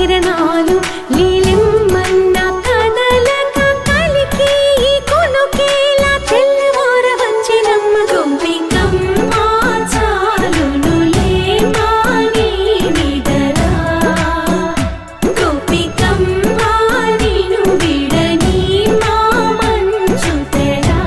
కిరణాలు లీలిమ్మన్న కదలక కలికి ఈ కొనుకేలా తెల్లవార వచ్చినమ్మ గోపికమ్మ చాలునులే మాని నిదరా గోపికమ్మ నిను విడని మా మంచు తెరా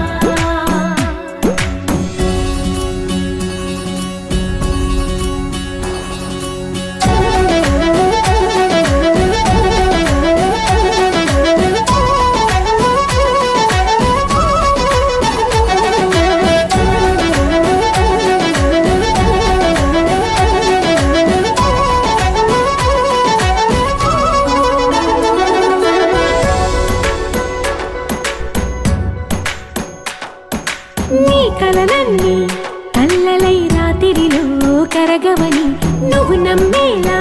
నీ కలలన్నీ కల్లలై రాత్రిలో కరగవని నువ్వు నమ్మేలా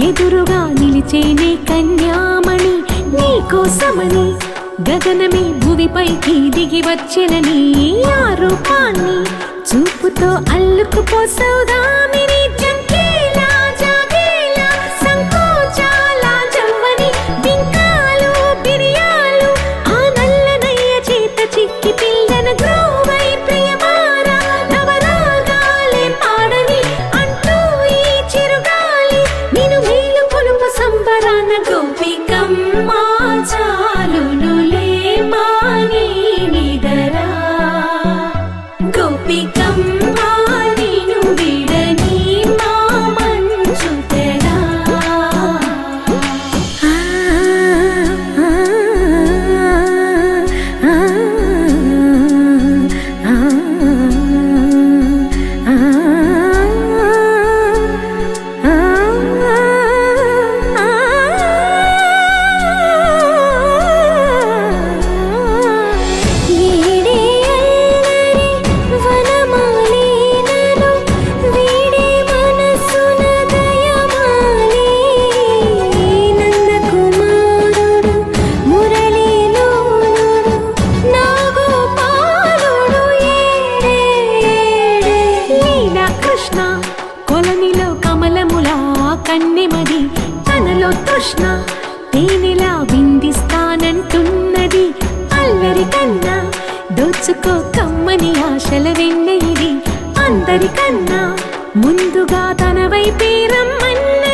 ఎదురుగా నిలిచేనే కన్యామణి నీ కోసమని గగనమే భువిపైకి దిగి వచ్చెనని ఆ రూపాన్ని చూపుతో అల్లుకుపోసౌదామిని జంకేలా జాగేలా సంకోచాల జవ్వని బింకాలు బిరియాలు ఆ నల్లనయ్య చేత చిక్కి పిల్లన గ్రోవై ప్రియమారా నవరాగాలే పాడని అంటూ ఈ చిరుగాలి నిన్ను మేలు కొలుపు సంబరాన గోపికమ్మ చాలునులే మాని నిదరా గోపికమ్మ నిను విడని మా మంచు తెరా కొలనిలో కమలములా కన్నెమది తనలో తృష్ణ తేనెలా విందిస్తానంటున్నది అల్లరి కన్నా దోచుకో కమ్మని ఆశల వెన్నెయిది అందరికన్నా ముందుగా తన వైపే రమ్మన్న